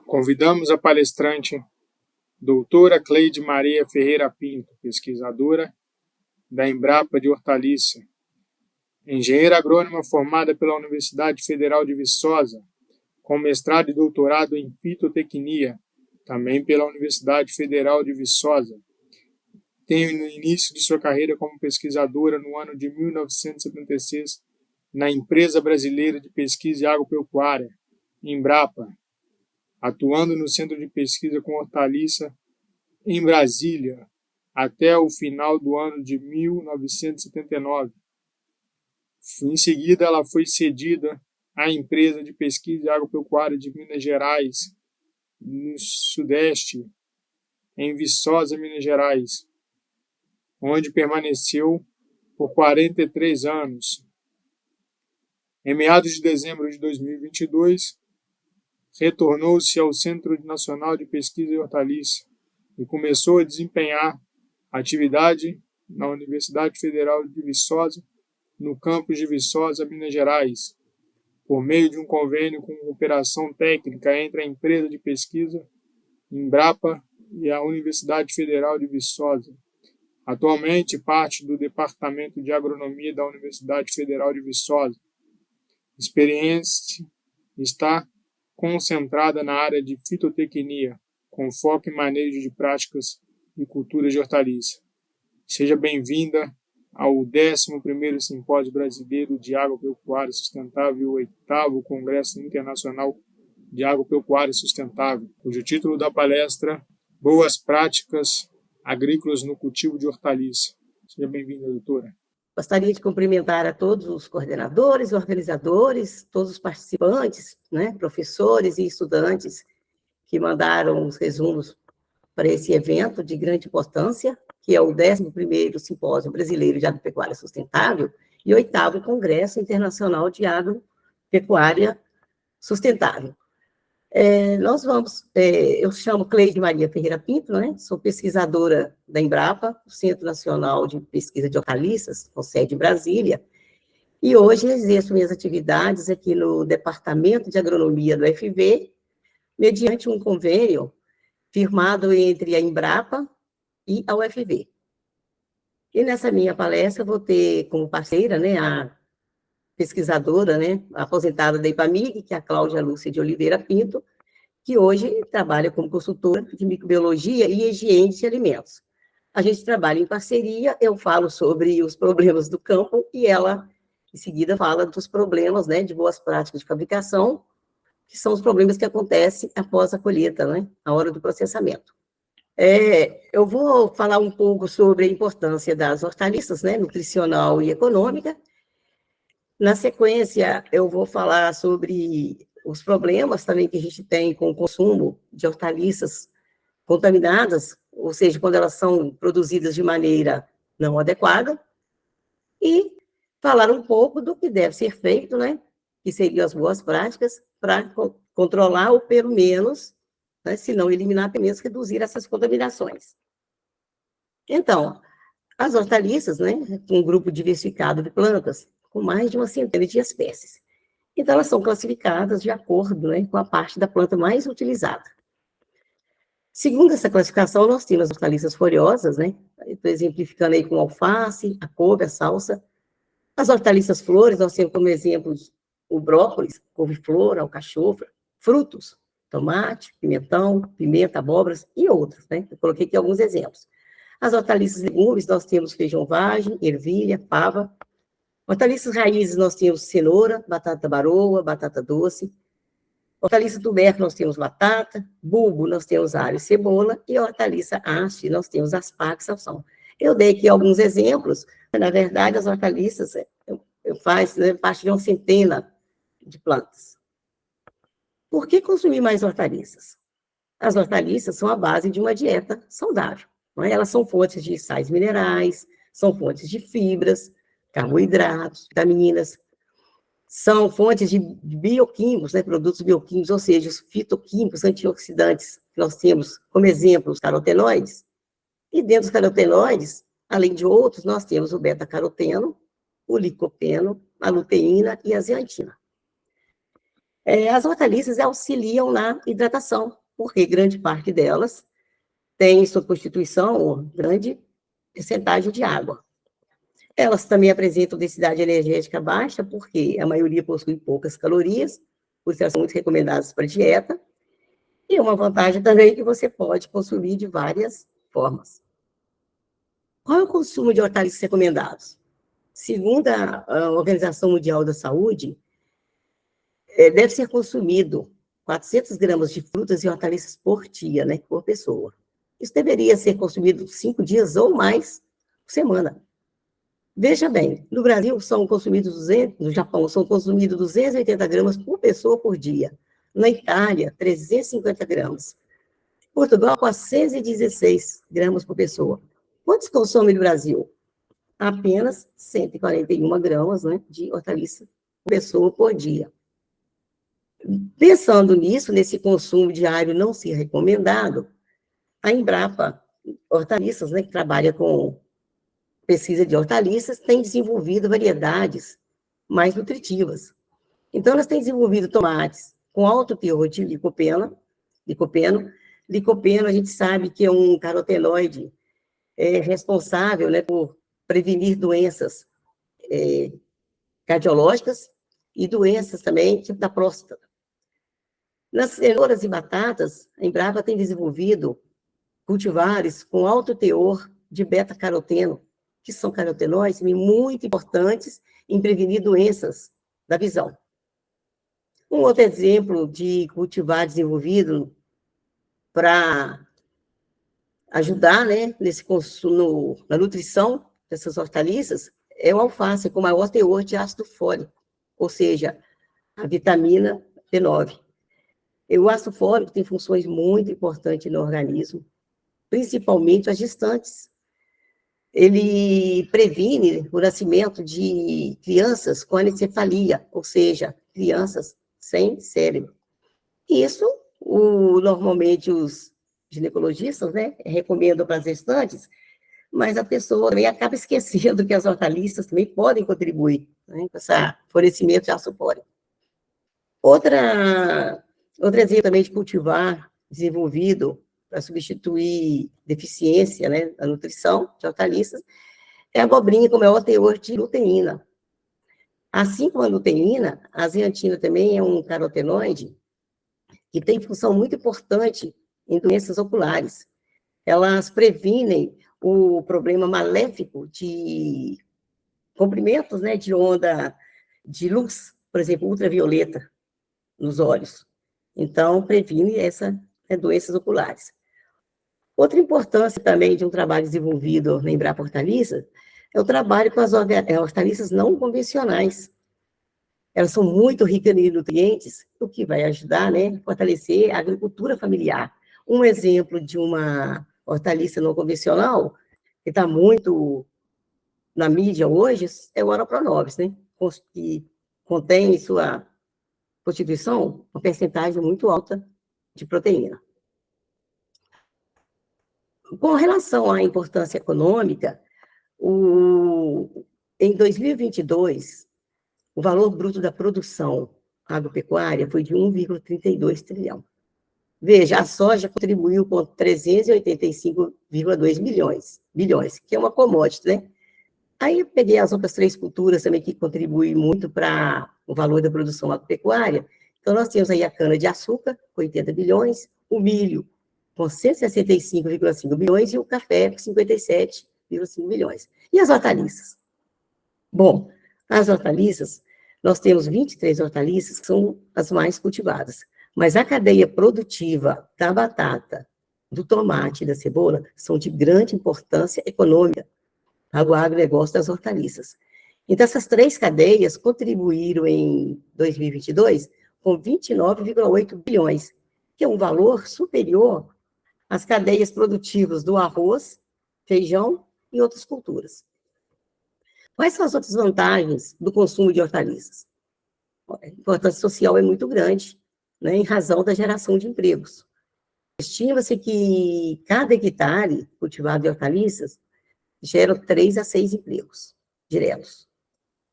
Convidamos a palestrante doutora Cleide Maria Ferreira Pinto, pesquisadora da Embrapa de Hortaliça, engenheira agrônoma formada pela Universidade Federal de Viçosa, com mestrado e doutorado em fitotecnia, também pela Universidade Federal de Viçosa. Tem no início de sua carreira como pesquisadora no ano de 1976 na Empresa Brasileira de Pesquisa e Agropecuária, Embrapa, atuando no Centro de Pesquisa com Hortaliça em Brasília até o final do ano de 1979. Em seguida, ela foi cedida à Empresa de Pesquisa e Agropecuária de Minas Gerais, no Sudeste, em Viçosa, Minas Gerais, onde permaneceu por 43 anos. Em meados de dezembro de 2022, retornou-se ao Centro Nacional de Pesquisa e Hortaliça e começou a desempenhar atividade na Universidade Federal de Viçosa, no campus de Viçosa, Minas Gerais, por meio de um convênio com cooperação técnica entre a empresa de pesquisa Embrapa e a Universidade Federal de Viçosa. Atualmente, parte do Departamento de Agronomia da Universidade Federal de Viçosa. Experiência está concentrada na área de fitotecnia, com foco em manejo de práticas e culturas de hortaliça. Seja bem-vinda ao 11º Simpósio Brasileiro de Agropecuária Sustentável e o 8º Congresso Internacional de Agropecuária Sustentável, cujo título da palestra Boas Práticas Agrícolas no Cultivo de Hortaliça. Seja bem-vinda, doutora. Gostaria de cumprimentar a todos os coordenadores, organizadores, todos os participantes, professores e estudantes que mandaram os resumos para esse evento de grande importância, que é o 11º Simpósio Brasileiro de Agropecuária Sustentável e 8º Congresso Internacional de Agropecuária Sustentável. Eu chamo Cleide Maria Ferreira Pinto, sou pesquisadora da Embrapa, o Centro Nacional de Pesquisa de Hortaliças, com sede em Brasília, e hoje exerço minhas atividades aqui no Departamento de Agronomia do UFV, mediante um convênio firmado entre a Embrapa e a UFV. E nessa minha palestra eu vou ter como parceira, a pesquisadora, aposentada da IPAMIG, que é a Cláudia Lúcia de Oliveira Pinto, que hoje trabalha como consultora de microbiologia e higiene de alimentos. A gente trabalha em parceria, eu falo sobre os problemas do campo e ela, em seguida, fala dos problemas, de boas práticas de fabricação, que são os problemas que acontecem após a colheita, a hora do processamento. Eu vou falar um pouco sobre a importância das hortaliças, nutricional e econômica. Na sequência, eu vou falar sobre os problemas também que a gente tem com o consumo de hortaliças contaminadas, ou seja, quando elas são produzidas de maneira não adequada, e falar um pouco do que deve ser feito, que seriam as boas práticas para controlar ou, pelo menos, se não eliminar, pelo menos reduzir essas contaminações. Então, as hortaliças, um grupo diversificado de plantas, com mais de uma centena de espécies. Então, elas são classificadas de acordo com a parte da planta mais utilizada. Segundo essa classificação, nós temos as hortaliças folhosas, estou exemplificando aí com a alface, a couve, a salsa. As hortaliças flores, nós temos como exemplos o brócolis, couve-flor, a alcachofra, frutos, tomate, pimentão, pimenta, abóboras e outros, Eu coloquei aqui alguns exemplos. As hortaliças legumes, nós temos feijão vagem, ervilha, fava. Hortaliças raízes, nós temos cenoura, batata baroa, batata doce. Hortaliça tubérculo, nós temos batata. Bulbo, nós temos alho e cebola. E hortaliça haste, nós temos aspargo e salsão. Eu dei aqui alguns exemplos. Na verdade, as hortaliças faz parte de uma centena de plantas. Por que consumir mais hortaliças? As hortaliças são a base de uma dieta saudável. Elas são fontes de sais minerais, são fontes de fibras, carboidratos, vitaminas, são fontes de bioquímicos, produtos bioquímicos, ou seja, os fitoquímicos antioxidantes que nós temos como exemplo os carotenoides. E dentro dos carotenoides, além de outros, nós temos o beta-caroteno, o licopeno, a luteína e a zeantina. As hortaliças auxiliam na hidratação, porque grande parte delas tem em sua constituição grande percentagem de água. Elas também apresentam densidade energética baixa, porque a maioria possui poucas calorias, por isso elas são muito recomendadas para dieta. E uma vantagem também é que você pode consumir de várias formas. Qual é o consumo de hortaliças recomendados? Segundo a Organização Mundial da Saúde, deve ser consumido 400 gramas de frutas e hortaliças por dia, né, por pessoa. Isso deveria ser consumido 5 dias ou mais por semana. Veja bem, no Brasil são consumidos 200, no Japão são consumidos 280 gramas por pessoa por dia. Na Itália, 350 gramas. Portugal, 416 gramas por pessoa. Quantos consome no Brasil? Apenas 141 gramas, né, de hortaliça por pessoa por dia. Pensando nisso, nesse consumo diário não ser recomendado, a Embrapa Hortaliças, né, que trabalha com pesquisa de hortaliças, tem desenvolvido variedades mais nutritivas. Então, elas têm desenvolvido tomates com alto teor de licopeno. Licopeno, a gente sabe que é um carotenoide responsável, né, por prevenir doenças cardiológicas e doenças também, tipo da próstata. Nas cenouras e batatas, a Embrapa tem desenvolvido cultivares com alto teor de beta-caroteno, que são carotenoides muito importantes em prevenir doenças da visão. Um outro exemplo de cultivar desenvolvido para ajudar, né, nesse consumo, na nutrição dessas hortaliças, é o alface, com maior teor de ácido fólico, ou seja, a vitamina B9. E o ácido fólico tem funções muito importantes no organismo, principalmente as gestantes. Ele previne o nascimento de crianças com anencefalia, ou seja, crianças sem cérebro. Isso, normalmente, os ginecologistas, né, recomendam para as gestantes, mas a pessoa também acaba esquecendo que as hortaliças também podem contribuir, né, com esse fornecimento de ácido fólico. Outro exemplo também de cultivar desenvolvido para substituir deficiência, né, da nutrição de hortaliças, é a abobrinha com maior teor de luteína. Assim como a luteína, a zeantina também é um carotenoide que tem função muito importante em doenças oculares. Elas previnem o problema maléfico de comprimentos, né, de onda de luz, por exemplo, ultravioleta nos olhos. Então, previne essas doenças oculares. Outra importância também de um trabalho desenvolvido na Embrapa Hortaliças é o trabalho com as hortaliças não convencionais. Elas são muito ricas em nutrientes, o que vai ajudar, né, a fortalecer a agricultura familiar. Um exemplo de uma hortaliça não convencional, que está muito na mídia hoje, é o Oropronovis, né, que contém em sua constituição uma percentagem muito alta de proteína. Com relação à importância econômica, em 2022, o valor bruto da produção agropecuária foi de 1,32 trilhão. Veja, a soja contribuiu com 385,2 bilhões, que é uma commodity, né? Aí eu peguei as outras 3 culturas também que contribuem muito para o valor da produção agropecuária. Então, nós temos aí a cana-de-açúcar, com 80 bilhões, o milho, com 165,5 bilhões, e o café, com 57,5 bilhões. E as hortaliças? Bom, as hortaliças, nós temos 23 hortaliças que são as mais cultivadas, mas a cadeia produtiva da batata, do tomate e da cebola são de grande importância econômica para o agronegócio das hortaliças. Então, essas 3 cadeias contribuíram em 2022 com 29,8 bilhões, que é um valor superior às cadeias produtivas do arroz, feijão e outras culturas. Quais são as outras vantagens do consumo de hortaliças? A importância social é muito grande, né, em razão da geração de empregos. Estima-se que cada hectare cultivado de hortaliças gera 3 a 6 empregos diretos.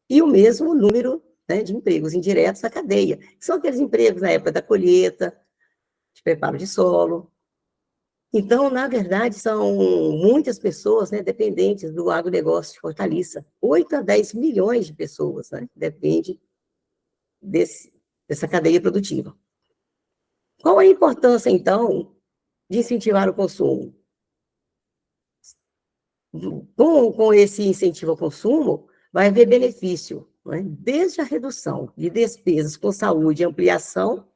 E o mesmo número né, de empregos indiretos na cadeia, que são aqueles empregos na época da colheita, de preparo de solo. Então, na verdade, são muitas pessoas, né, dependentes do agronegócio de hortaliça. 8 a 10 milhões de pessoas, né, dependem dessa cadeia produtiva. Qual a importância, então, de incentivar o consumo? Com esse incentivo ao consumo, vai haver benefício, né? Desde a redução de despesas com saúde e ampliação,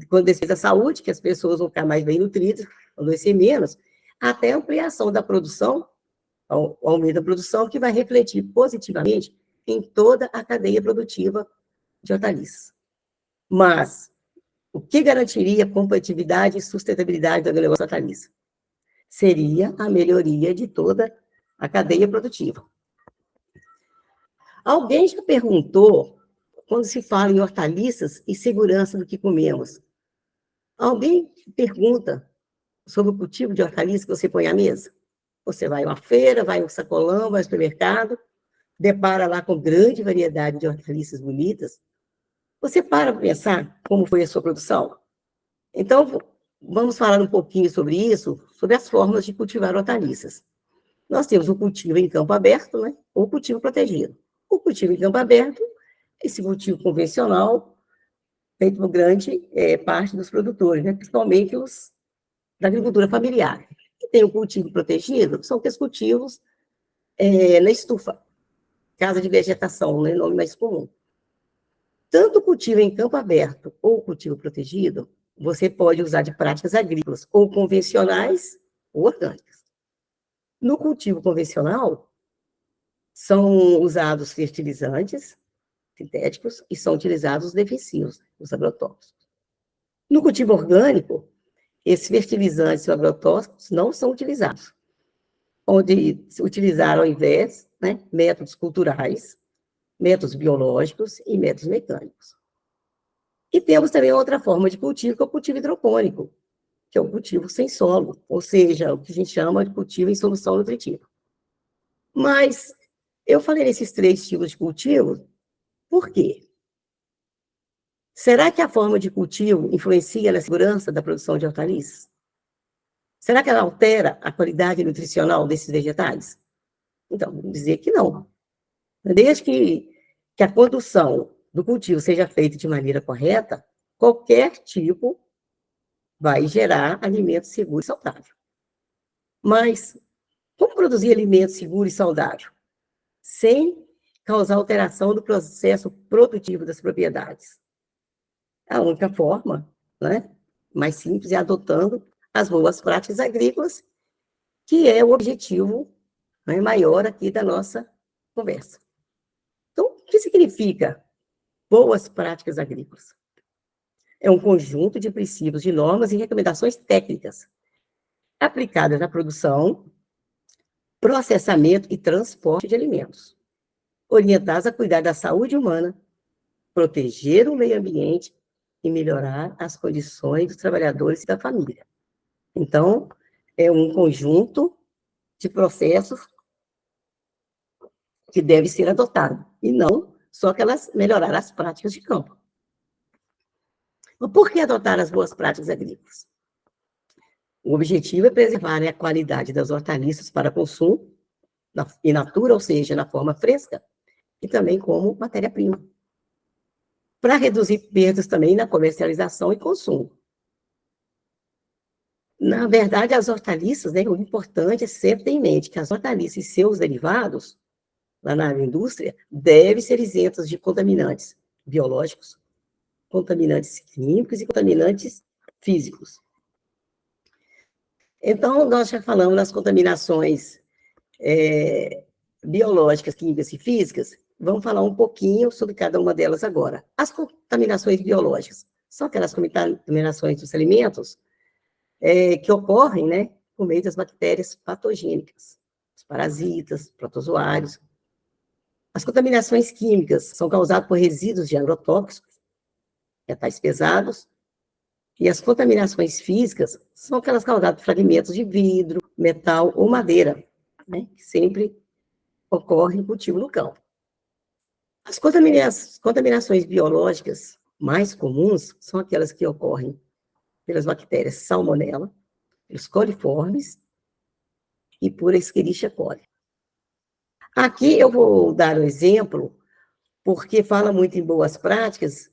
com despesa da saúde, que as pessoas vão ficar mais bem nutridas, vão adoecer menos, até a ampliação da produção, o aumento da produção, que vai refletir positivamente em toda a cadeia produtiva de hortaliças. Mas, o que garantiria a competitividade e sustentabilidade do agronegócio hortaliça? Seria a melhoria de toda a cadeia produtiva. Alguém já perguntou, quando se fala em hortaliças e segurança do que comemos, alguém pergunta sobre o cultivo de hortaliças que você põe à mesa? Você vai a uma feira, vai a um sacolão, vai ao supermercado, depara lá com grande variedade de hortaliças bonitas. Você para pensar como foi a sua produção? Então, vamos falar um pouquinho sobre isso, sobre as formas de cultivar hortaliças. Nós temos o cultivo em campo aberto, né, ou o cultivo protegido. O cultivo em campo aberto, esse cultivo convencional, feito por grande parte dos produtores, né, principalmente os da agricultura familiar. E tem o cultivo protegido, são aqueles cultivos na estufa, casa de vegetação, né, nome mais comum. Tanto o cultivo em campo aberto ou o cultivo protegido, você pode usar de práticas agrícolas ou convencionais ou orgânicas. No cultivo convencional, são usados fertilizantes sintéticos e são utilizados os defensivos, os agrotóxicos. No cultivo orgânico, esses fertilizantes e agrotóxicos não são utilizados, onde se utilizaram, ao invés, né, métodos culturais, métodos biológicos e métodos mecânicos. E temos também outra forma de cultivo, que é o cultivo hidropônico, que é o cultivo sem solo, ou seja, o que a gente chama de cultivo em solução nutritiva. Mas eu falei nesses 3 tipos de cultivo, por quê? Será que a forma de cultivo influencia na segurança da produção de hortaliças? Será que ela altera a qualidade nutricional desses vegetais? Então, vamos dizer que não. Desde que a condução do cultivo seja feita de maneira correta, qualquer tipo vai gerar alimento seguro e saudável. Mas como produzir alimento seguro e saudável? Sem causar alteração do processo produtivo das propriedades. A única forma, né, mais simples, é adotando as boas práticas agrícolas, que é o objetivo, né, maior aqui da nossa conversa. Então, o que significa boas práticas agrícolas? É um conjunto de princípios, de normas e recomendações técnicas aplicadas na produção, processamento e transporte de alimentos, orientadas a cuidar da saúde humana, proteger o meio ambiente e melhorar as condições dos trabalhadores e da família. Então, é um conjunto de processos que deve ser adotado, e não só melhorar as práticas de campo. Mas por que adotar as boas práticas agrícolas? O objetivo é preservar a qualidade das hortaliças para consumo in natura, ou seja, na forma fresca, e também como matéria-prima, para reduzir perdas também na comercialização e consumo. Na verdade, as hortaliças, né, o importante é sempre ter em mente que as hortaliças e seus derivados, lá na indústria, devem ser isentos de contaminantes biológicos, contaminantes químicos e contaminantes físicos. Então, nós já falamos das contaminações biológicas, químicas e físicas. Vamos falar um pouquinho sobre cada uma delas agora. As contaminações biológicas são aquelas contaminações dos alimentos que ocorrem, né, por meio das bactérias patogênicas, os parasitas, protozoários. As contaminações químicas são causadas por resíduos de agrotóxicos, metais pesados, e as contaminações físicas são aquelas causadas por fragmentos de vidro, metal ou madeira, né, que sempre ocorrem em cultivo no campo. As contaminações biológicas mais comuns são aquelas que ocorrem pelas bactérias Salmonella, pelos coliformes e por Escherichia coli. Aqui eu vou dar um exemplo, porque fala muito em boas práticas,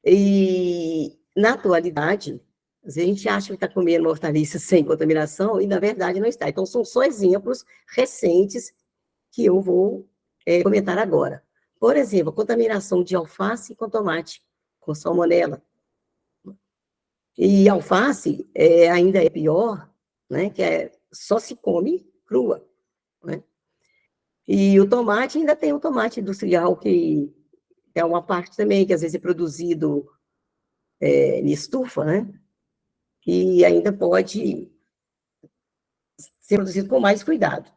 e na atualidade, a gente acha que está comendo uma hortaliça sem contaminação, e na verdade não está. Então, são só exemplos recentes que eu vou comentar agora. Por exemplo, a contaminação de alface com tomate, com salmonela. E alface ainda é pior, né, que só se come crua, né? E o tomate, ainda tem o tomate industrial, que é uma parte também, que às vezes é produzido em estufa, né? E ainda pode ser produzido com mais cuidado.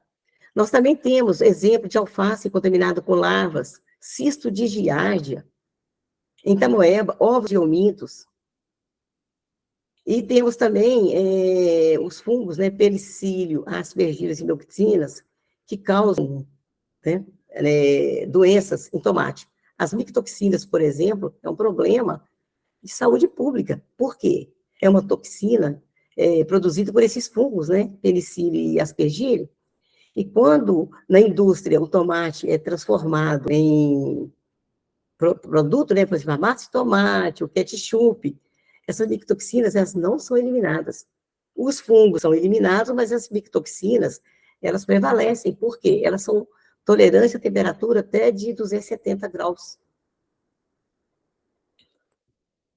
Nós também temos exemplo de alface contaminado com larvas, cisto de giardia, em tamoeba, ovos de omintos. E temos também os fungos, né, penicílio, aspergillus e mycotoxinas, que causam, né, doenças em tomate. As micotoxinas, por exemplo, é um problema de saúde pública. Por quê? É uma toxina produzida por esses fungos, né, penicílio e aspergillus. E quando na indústria o tomate é transformado em produto, né, por exemplo, a massa de tomate, o ketchup, essas micotoxinas, elas não são eliminadas. Os fungos são eliminados, mas as micotoxinas, elas prevalecem. Por quê? Elas são tolerantes à temperatura até de 270 graus.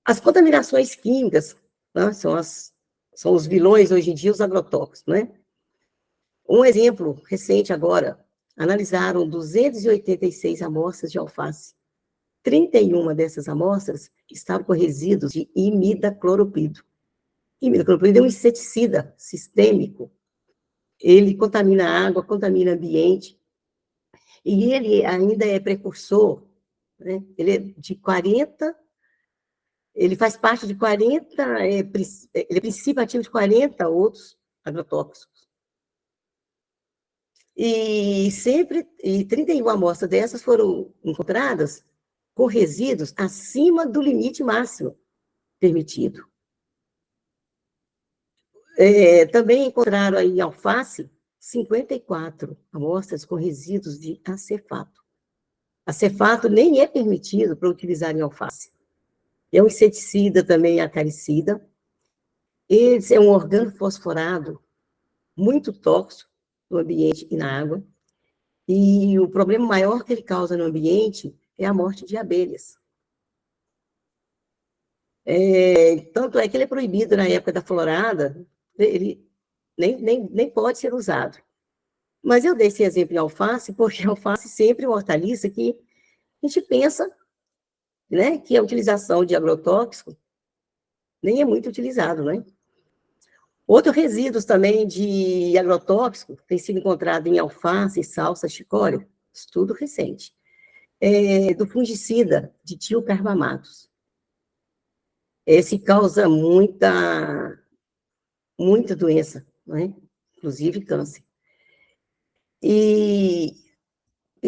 As contaminações químicas, né, são os vilões hoje em dia, os agrotóxicos, né? Um exemplo recente agora, analisaram 286 amostras de alface. 31 dessas amostras estavam com resíduos de imidacloroprido. Imidacloroprido é um inseticida sistêmico. Ele contamina a água, contamina o ambiente, e ele ainda é precursor, né? Ele é de 40, ele faz parte de 40, ele é princípio ativo de 40 outros agrotóxicos. E 31 amostras dessas foram encontradas com resíduos acima do limite máximo permitido. Também encontraram aí em alface 54 amostras com resíduos de acefato. Acefato nem é permitido para utilizar em alface. É um inseticida também acaricida. Esse é um organofosforado muito tóxico no ambiente e na água. E o problema maior que ele causa no ambiente é a morte de abelhas. Tanto é que ele é proibido na época da florada, ele nem pode ser usado. Mas eu dei esse exemplo em alface, porque alface sempre é uma hortaliça que a gente pensa, né, que a utilização de agrotóxico nem é muito utilizado, né? Outros resíduos também de agrotóxico têm sido encontrados em alface, salsa, chicória, estudo recente. Do fungicida de tiocarbamatos. Esse causa muita doença, né? Inclusive câncer. E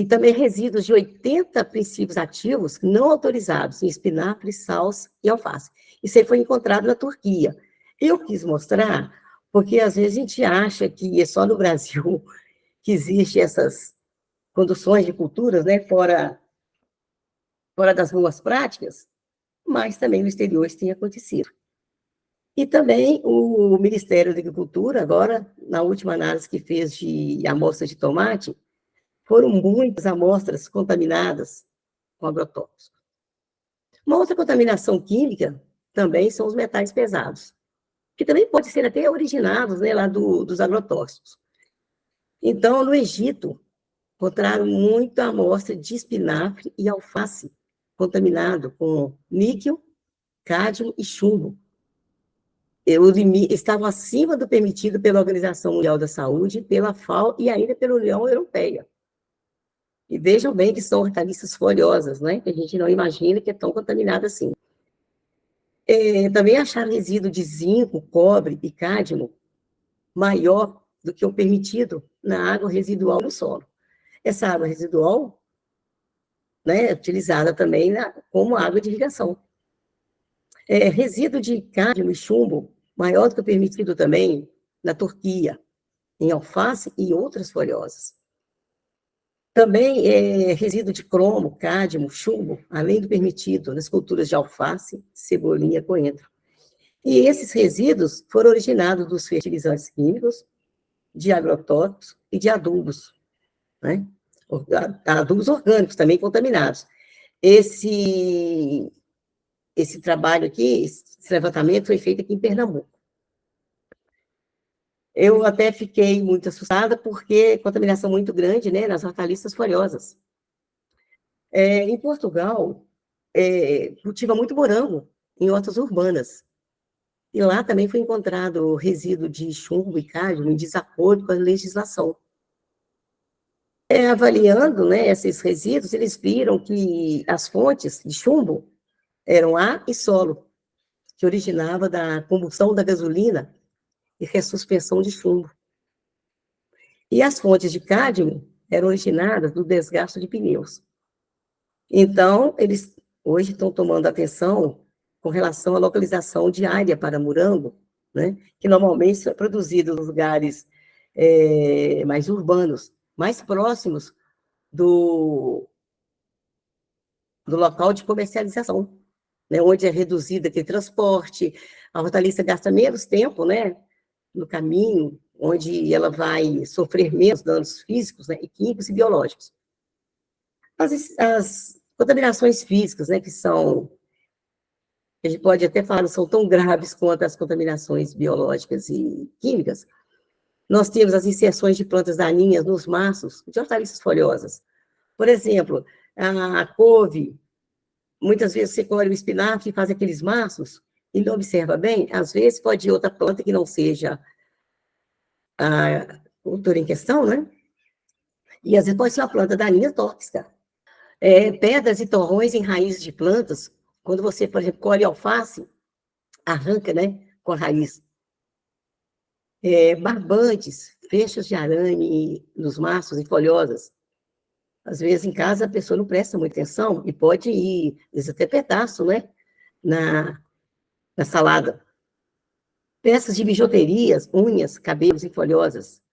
também resíduos de 80 princípios ativos não autorizados em espinafre, salsa e alface. Isso aí foi encontrado na Turquia. Eu quis mostrar, porque às vezes a gente acha que é só no Brasil que existem essas conduções de culturas, né, fora das boas práticas, mas também no exterior isso tem acontecido. E também o Ministério da Agricultura, agora, na última análise que fez de amostras de tomate, foram muitas amostras contaminadas com agrotóxicos. Uma outra contaminação química também são os metais pesados, que também podem ser até originados, né, lá dos agrotóxicos. Então, no Egito, encontraram muita amostra de espinafre e alface contaminado com níquel, cádmio e chumbo. Estavam acima do permitido pela Organização Mundial da Saúde, pela FAO e ainda pela União Europeia. E vejam bem que são hortaliças folhosas, né? Que a gente não imagina que é tão contaminada assim. Também acharam resíduo de zinco, cobre e cádmio maior do que o permitido na água residual no solo. Essa água residual né, utilizada também como água de irrigação. Resíduo de cádmio e chumbo, maior do que o permitido também na Turquia, em alface e outras folhosas. Também resíduo de cromo, cádmio, chumbo, além do permitido nas culturas de alface, cebolinha, coentro. E esses resíduos foram originados dos fertilizantes químicos, de agrotóxicos e de adubos, né? Adubos orgânicos também contaminados. Esse trabalho aqui, esse levantamento foi feito aqui em Pernambuco. Eu até fiquei muito assustada, porque contaminação muito grande, né, nas hortaliças folhosas. Em Portugal, cultiva muito morango em hortas urbanas. E lá também foi encontrado resíduo de chumbo e cádmio em desacordo com a legislação. Avaliando, né, esses resíduos, eles viram que as fontes de chumbo eram ar e solo, que originava da combustão da gasolina e ressuspensão de chumbo. E as fontes de cádmio eram originadas do desgaste de pneus. Então, eles hoje estão tomando atenção com relação à localização de área para morango, né, que normalmente é produzido nos lugares mais urbanos, mais próximos do local de comercialização, né, onde é reduzido aquele transporte, a hortaliça gasta menos tempo, né, no caminho, onde ela vai sofrer menos danos físicos, né, e químicos e biológicos. As contaminações físicas, né, que são, a gente pode até falar, não são tão graves quanto as contaminações biológicas e químicas. Nós temos as inserções de plantas daninhas nos maços de hortaliças folhosas. Por exemplo, a couve, muitas vezes você colhe o espinafre e faz aqueles maços e não observa bem, às vezes pode ir outra planta que não seja a cultura em questão, né? E às vezes pode ser uma planta daninha tóxica. Pedras e torrões em raízes de plantas, quando você, por exemplo, colhe alface, arranca, né, com a raiz. Barbantes, feixes de arame nos maços e folhosas. Às vezes, em casa, a pessoa não presta muita atenção e pode ir, às vezes, até pedaço, né, na salada. Peças de bijuterias, unhas, cabelos e folhosas.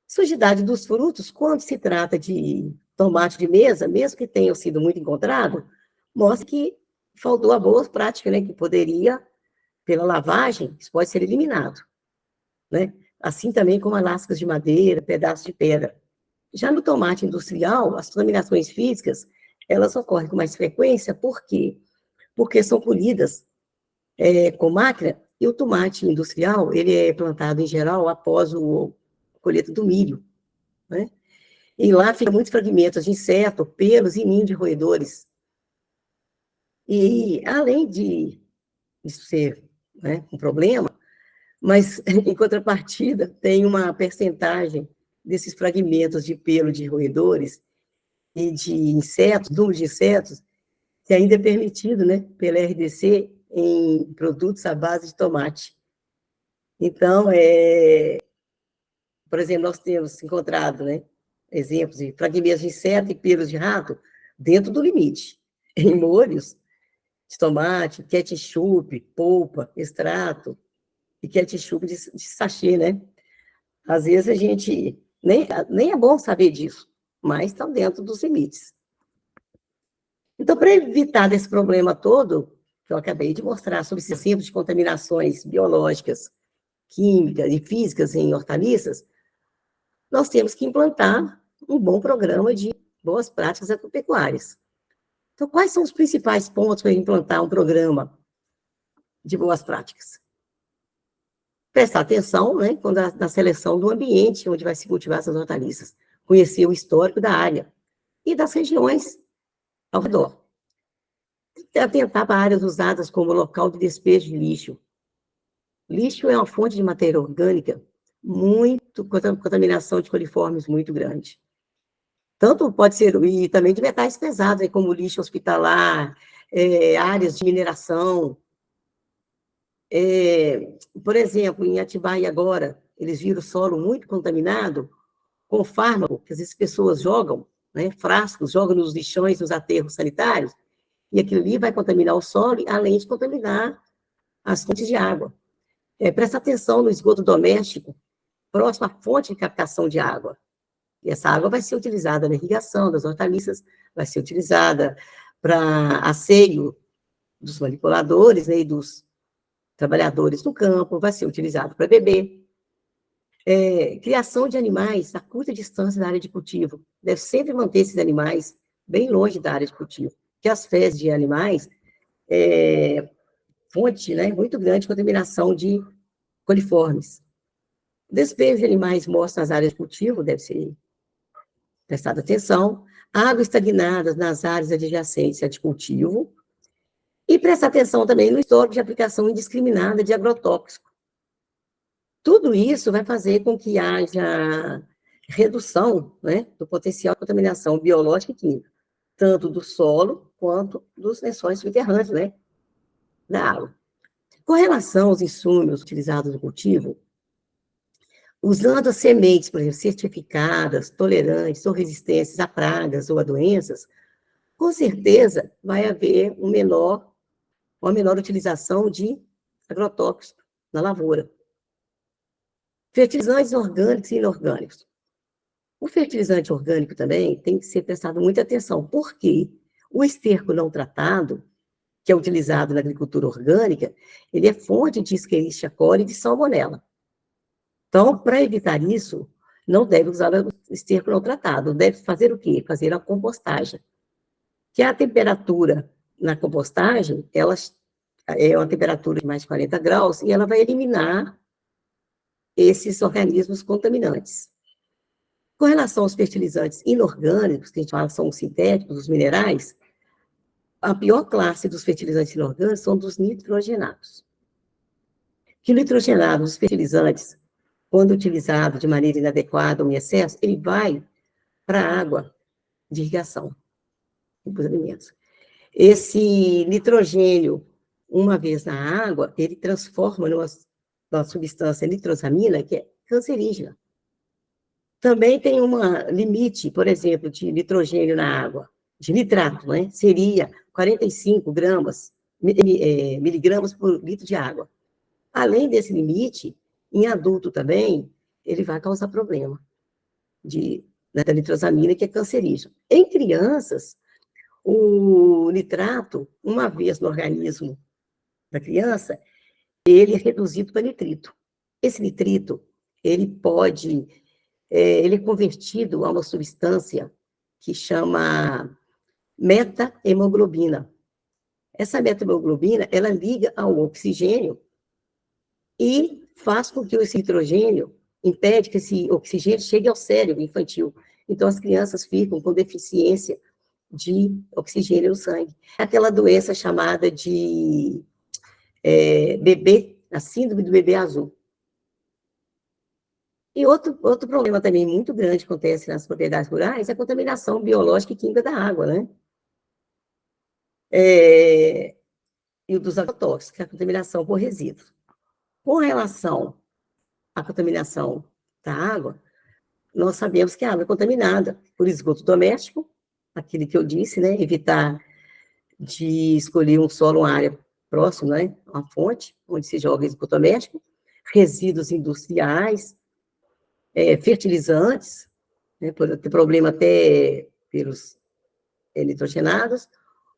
Sujidade dos frutos, quando se trata de tomate de mesa, mesmo que tenham sido muito encontrado, mostra que faltou a boa prática, né, que poderia, pela lavagem, isso pode ser eliminado, né? Assim também como lascas de madeira, pedaços de pedra. Já no tomate industrial, as contaminações físicas, elas ocorrem com mais frequência, por quê? Porque são colhidas com máquina, e o tomate industrial, ele é plantado, em geral, após a colheita do milho, né? E lá ficam muitos fragmentos de inseto, pelos e ninho de roedores. E, além de isso ser, né, um problema, mas, em contrapartida, tem uma percentagem desses fragmentos de pelo de roedores e de insetos, número de insetos, que ainda é permitido, né, pela RDC em produtos à base de tomate. Então, por exemplo, nós temos encontrado, né, exemplos de fragmentos de inseto e pelos de rato dentro do limite, em molhos de tomate, ketchup, polpa, extrato e ketchup de sachê, né? Às vezes a gente nem é bom saber disso, mas estão dentro dos limites. Então, para evitar desse problema todo, que eu acabei de mostrar, sobre esses exemplos de contaminações biológicas, químicas e físicas em hortaliças, nós temos que implantar um bom programa de boas práticas agropecuárias. Então, quais são os principais pontos para implantar um programa de boas práticas? Prestar atenção, né, na seleção do ambiente onde vai se cultivar essas hortaliças, conhecer o histórico da área e das regiões ao redor. Atentar para áreas usadas como local de despejo de lixo. Lixo é uma fonte de matéria orgânica contaminação de coliformes muito grande. Tanto pode ser, e também de metais pesados, como lixo hospitalar, áreas de mineração. Por exemplo, em Atibaia agora, eles viram o solo muito contaminado com fármaco que às vezes pessoas jogam, né, frascos, joga nos lixões, nos aterros sanitários, e aquilo ali vai contaminar o solo, além de contaminar as fontes de água. Presta atenção no esgoto doméstico, próximo à fonte de captação de água. E essa água vai ser utilizada na irrigação das hortaliças, vai ser utilizada para asseio dos manipuladores, né, e dos trabalhadores no campo, vai ser utilizado para beber. Criação de animais a curta distância da área de cultivo. Deve sempre manter esses animais bem longe da área de cultivo, porque as fezes de animais fonte, né, muito grande de contaminação de coliformes. Despejo de animais mortos nas áreas de cultivo deve ser prestado atenção. Água estagnada nas áreas adjacentes de cultivo. E prestar atenção também no histórico de aplicação indiscriminada de agrotóxico. Tudo isso vai fazer com que haja redução, né, do potencial de contaminação biológica e química, tanto do solo quanto dos lençóis subterrâneos, né, da água. Com relação aos insumos utilizados no cultivo, usando as sementes, por exemplo, certificadas, tolerantes ou resistentes a pragas ou a doenças, com certeza vai haver uma menor utilização de agrotóxicos na lavoura. Fertilizantes orgânicos e inorgânicos. O fertilizante orgânico também tem que ser prestado muita atenção, porque o esterco não tratado, que é utilizado na agricultura orgânica, ele é fonte de Escherichia coli e de salmonela. Então, para evitar isso, não deve usar o esterco não tratado, deve fazer o quê? Fazer a compostagem. Que a temperatura na compostagem, ela é uma temperatura de mais de 40 graus, e ela vai eliminar esses organismos contaminantes. Com relação aos fertilizantes inorgânicos, que a gente fala são os sintéticos, os minerais, a pior classe dos fertilizantes inorgânicos são dos nitrogenados. Que o nitrogenado, os fertilizantes, quando utilizado de maneira inadequada ou em excesso, ele vai para a água de irrigação dos alimentos. Esse nitrogênio, uma vez na água, ele transforma numa substância nitrosamina que é cancerígena. Também tem um limite, por exemplo, de nitrogênio na água, de nitrato, né? Seria 45 miligramas por litro de água. Além desse limite, em adulto também, ele vai causar problema da nitrosamina, que é cancerígena. Em crianças, o nitrato, uma vez no organismo da criança, ele é reduzido para nitrito. Esse nitrito, ele é convertido a uma substância que chama meta-hemoglobina. Essa meta-hemoglobina, ela liga ao oxigênio e faz com que esse nitrogênio impede que esse oxigênio chegue ao cérebro infantil. Então, as crianças ficam com deficiência de oxigênio no sangue. Aquela doença chamada de a síndrome do bebê azul. E outro problema também muito grande que acontece nas propriedades rurais é a contaminação biológica e química da água, né? E o dos agrotóxicos, a contaminação por resíduos. Com relação à contaminação da água, nós sabemos que a água é contaminada por esgoto doméstico, aquele que eu disse, né? Evitar de escolher um solo, uma área próxima, né? Uma fonte, onde se joga esgoto doméstico, resíduos industriais, fertilizantes, né? Por ter problema até pelos nitrogenados,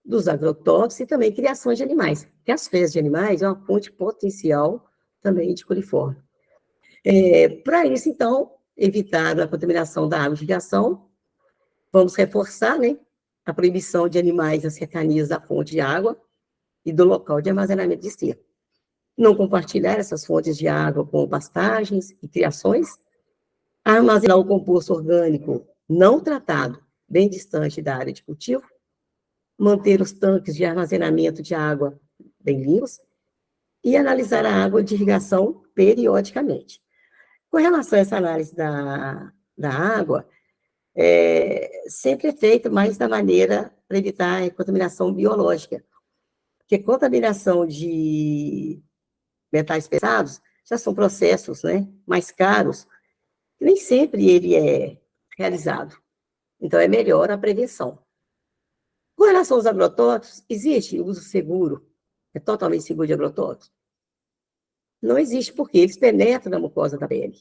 dos agrotóxicos e também criações de animais, porque as fezes de animais é uma fonte potencial também de coliforme. Para isso, então, evitar a contaminação da água de irrigação, vamos reforçar, né, a proibição de animais nas cercanias da fonte de água e do local de armazenamento de esterco. Não compartilhar essas fontes de água com pastagens e criações, armazenar o composto orgânico não tratado bem distante da área de cultivo, manter os tanques de armazenamento de água bem limpos e analisar a água de irrigação periodicamente. Com relação a essa análise da água, sempre é feita mais da maneira para evitar a contaminação biológica, porque contaminação de metais pesados já são processos, né, mais caros, e nem sempre ele é realizado. Então, é melhor a prevenção. Com relação aos agrotóxicos, existe uso seguro? É totalmente seguro de agrotóxicos? Não existe, porque eles penetram na mucosa da pele,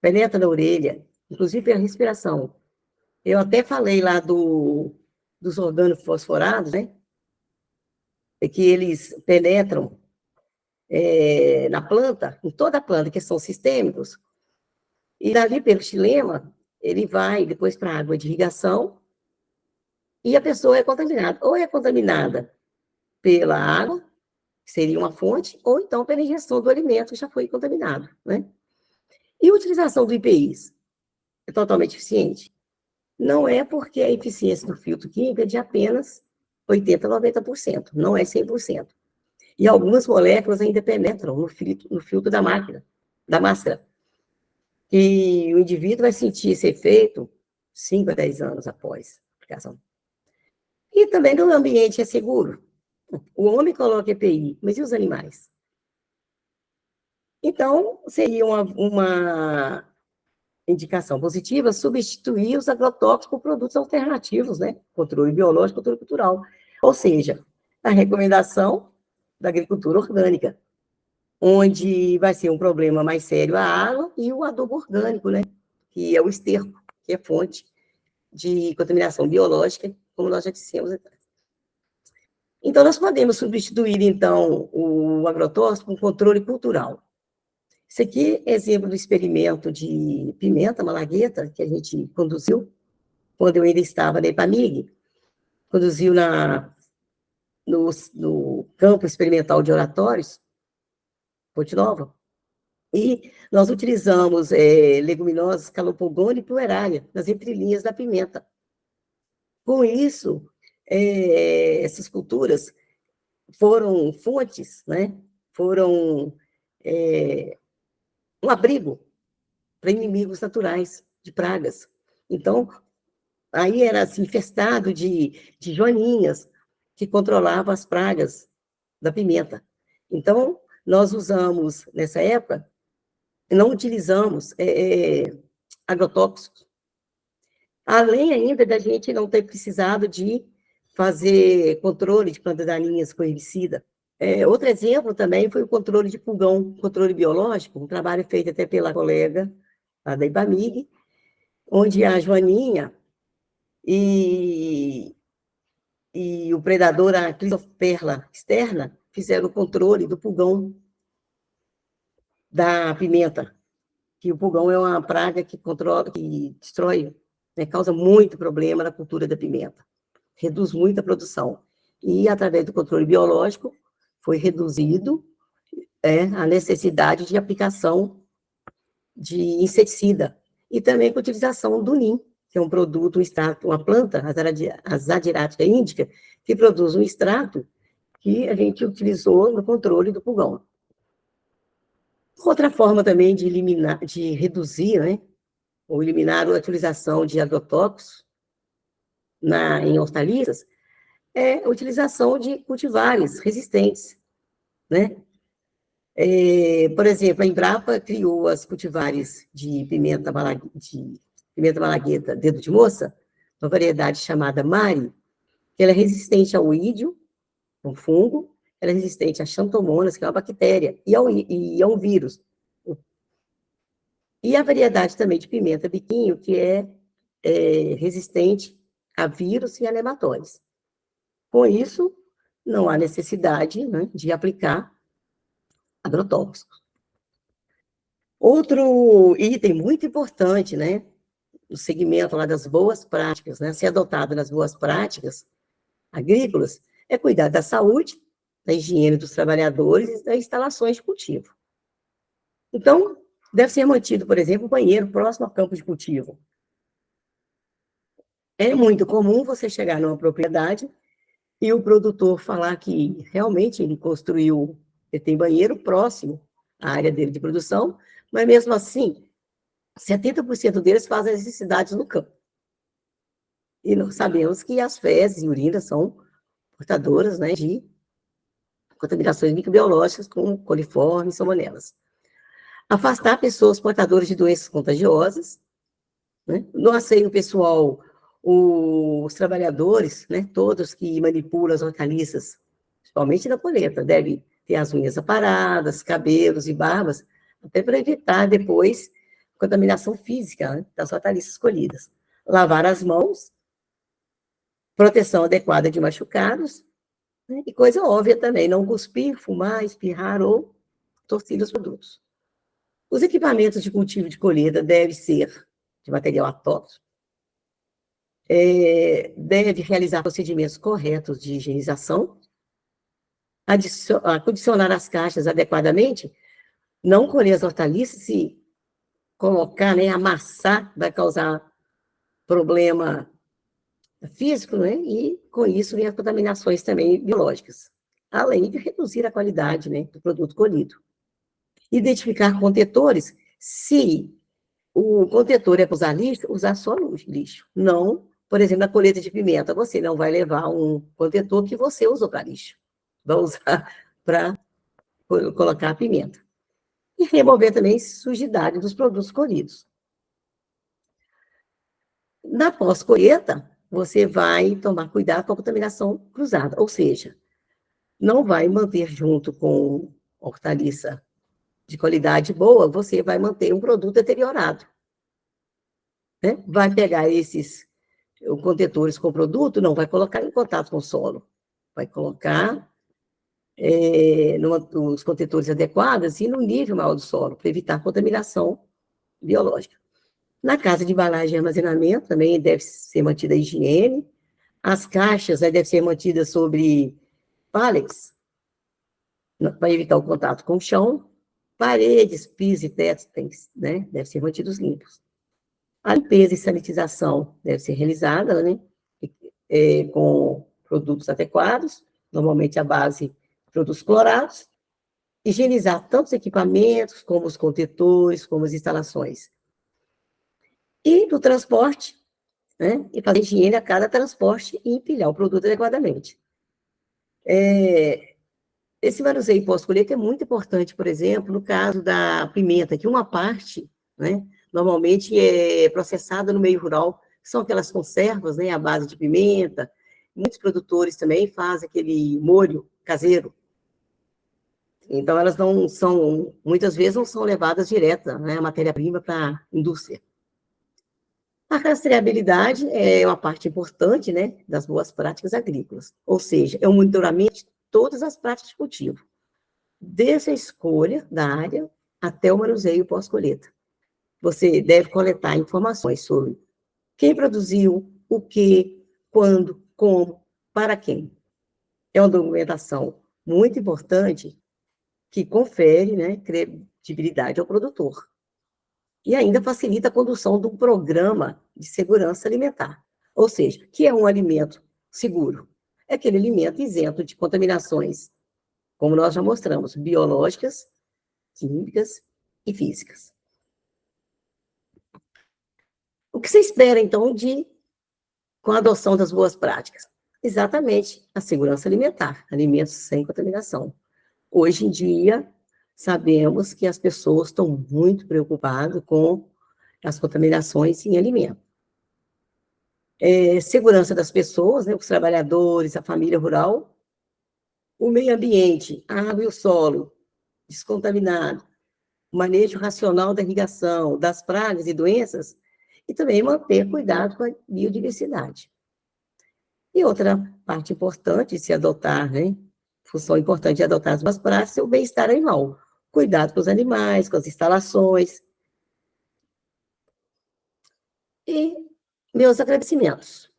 penetram na orelha, inclusive pela respiração. Eu até falei lá dos organofosforados, né? É que eles penetram na planta, em toda a planta, que são sistêmicos, e dali pelo xilema, ele vai depois para a água de irrigação, e a pessoa é contaminada. Ou é contaminada pela água, que seria uma fonte, ou então pela ingestão do alimento que já foi contaminado, né? E a utilização do IPIs é totalmente eficiente? Não é, porque a eficiência do filtro químico é de apenas 80% a 90%, não é 100%. E algumas moléculas ainda penetram no filtro da máquina, da máscara. E o indivíduo vai sentir esse efeito 5 a 10 anos após a aplicação. E também no ambiente é seguro. O homem coloca EPI, mas e os animais? Então, seria uma indicação positiva substituir os agrotóxicos por produtos alternativos, né? Controle biológico, controle cultural. Ou seja, a recomendação da agricultura orgânica, onde vai ser um problema mais sério a água e o adubo orgânico, né? Que é o esterco, que é fonte de contaminação biológica, como nós já dissemos. Então, nós podemos substituir, então, o agrotóxico com controle cultural. Isso aqui é exemplo do experimento de pimenta malagueta, que a gente conduziu, quando eu ainda estava na EPAMIG, conduziu no campo experimental de Oratórios, Ponte Nova, e nós utilizamos leguminosas Calopogone e Puerária nas entrelinhas da pimenta. Com isso, essas culturas foram fontes, né? Foram um abrigo para inimigos naturais, de pragas. Então, aí era assim, infestado de joaninhas, que controlavam as pragas da pimenta. Então, nós usamos, nessa época, não utilizamos agrotóxicos, além ainda da gente não ter precisado de fazer controle de plantas daninhas com herbicida. Outro exemplo também foi o controle de pulgão, controle biológico, um trabalho feito até pela colega lá da IBAMIG, onde a joaninha e o predador, a Crisopherla externa, fizeram o controle do pulgão da pimenta, que o pulgão é uma praga que controla, que destrói, né, causa muito problema na cultura da pimenta, reduz muito a produção. E, através do controle biológico, foi reduzido a necessidade de aplicação de inseticida, e também com a utilização do NIM, que é um produto, um extrato, uma planta, a Zadiracea índica, que produz um extrato que a gente utilizou no controle do pulgão. Outra forma também de eliminar, de reduzir, né, ou eliminar a utilização de agrotóxicos em hortaliças, é a utilização de cultivares resistentes, né? Por exemplo, a Embrapa criou as cultivares de pimenta malagueta dedo de moça, uma variedade chamada Mari, que ela é resistente ao ídio, um fungo, ela é resistente a xantomonas, que é uma bactéria, e a um vírus. E a variedade também de pimenta biquinho, que é resistente a vírus e a nematóides. Com isso, não há necessidade, né, de aplicar agrotóxicos. Outro item muito importante, né, no segmento lá das boas práticas, né, ser adotado nas boas práticas agrícolas, é cuidar da saúde, da higiene dos trabalhadores e das instalações de cultivo. Então, deve ser mantido, por exemplo, o banheiro próximo ao campo de cultivo. É muito comum você chegar numa propriedade e o produtor falar que realmente ele tem banheiro próximo à área dele de produção, mas mesmo assim, 70% deles fazem as necessidades no campo. E nós sabemos que as fezes e urinas são portadoras, né, de contaminações microbiológicas com coliformes e salmonelas. Afastar pessoas portadoras de doenças contagiosas, né? No asseio pessoal, os trabalhadores, né, todos que manipulam as hortaliças, principalmente na colheita, devem ter as unhas aparadas, cabelos e barbas, até para evitar depois contaminação física, né, das hortaliças colhidas. Lavar as mãos, proteção adequada de machucados, né, e coisa óbvia também, não cuspir, fumar, espirrar ou tossir os produtos. Os equipamentos de cultivo de colheita devem ser de material atóxico, deve realizar procedimentos corretos de higienização, acondicionar as caixas adequadamente, não colher as hortaliças, se colocar, né, amassar, vai causar problema físico, né, e com isso vem as contaminações também biológicas, além de reduzir a qualidade, né, do produto colhido. Identificar contetores, se o contetor é para usar lixo, usar só lixo. Não, por exemplo, na colheita de pimenta, você não vai levar um contetor que você usou para lixo. Vai usar para colocar a pimenta. E remover também sujidade dos produtos colhidos. Na pós-colheita, você vai tomar cuidado com a contaminação cruzada, ou seja, não vai manter junto com hortaliça de qualidade boa, você vai manter um produto deteriorado. Né? Vai pegar esses contetores com o produto, não vai colocar em contato com o solo, vai colocar os contetores adequados e no nível maior do solo, para evitar contaminação biológica. Na casa de embalagem e armazenamento também deve ser mantida a higiene, as caixas devem ser mantidas sobre pallets, para evitar o contato com o chão, paredes, pisos e tetos devem ser mantidos limpos. A limpeza e sanitização deve ser realizada, né, com produtos adequados, normalmente à base de produtos clorados, higienizar tanto os equipamentos, como os contetores, como as instalações. E no transporte, né, e fazer higiene a cada transporte e empilhar o produto adequadamente. Esse manuseio pós-colheita é muito importante, por exemplo, no caso da pimenta, que uma parte, né, normalmente é processada no meio rural, que são aquelas conservas, né, à base de pimenta. Muitos produtores também fazem aquele molho caseiro. Então, elas não são, muitas vezes, não são levadas direta, né, a matéria-prima para a indústria. A rastreabilidade é uma parte importante, né, das boas práticas agrícolas, ou seja, é o monitoramento de todas as práticas de cultivo, desde a escolha da área até o manuseio pós-colheita. Você deve coletar informações sobre quem produziu, o que, quando, como, para quem. É uma documentação muito importante que confere, né, credibilidade ao produtor. E ainda facilita a condução de um programa de segurança alimentar. Ou seja, que é um alimento seguro? É aquele alimento isento de contaminações, como nós já mostramos, biológicas, químicas e físicas. O que você espera, então, com a adoção das boas práticas? Exatamente, a segurança alimentar, alimentos sem contaminação. Hoje em dia, sabemos que as pessoas estão muito preocupadas com as contaminações em alimento. Segurança das pessoas, né, os trabalhadores, a família rural, o meio ambiente, a água e o solo descontaminado, manejo racional da irrigação, das pragas e doenças, e também manter cuidado com a biodiversidade. E outra parte importante de se adotar, né, função importante de adotar as boas práticas é o bem-estar animal, cuidado com os animais, com as instalações. E meus agradecimentos.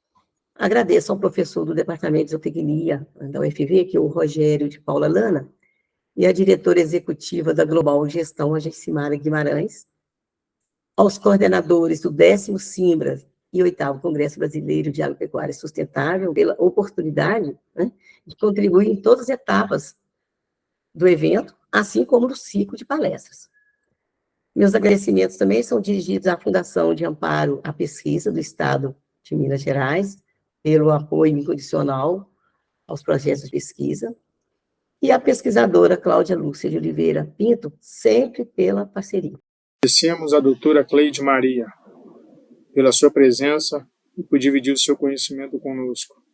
Agradeço ao professor do Departamento de Zootecnia da UFV, que é o Rogério de Paula Lana, e à diretora executiva da Global Gestão, a Gecimara Guimarães, aos coordenadores do 10º Simbra e 8º Congresso Brasileiro de Agropecuária Sustentável, pela oportunidade, né, de contribuir em todas as etapas do evento, assim como no ciclo de palestras. Meus agradecimentos também são dirigidos à Fundação de Amparo à Pesquisa do Estado de Minas Gerais, pelo apoio incondicional aos projetos de pesquisa, e à pesquisadora Cláudia Lúcia de Oliveira Pinto, sempre pela parceria. Agradecemos a doutora Cleide Maria. pela sua presença e por dividir o seu conhecimento conosco.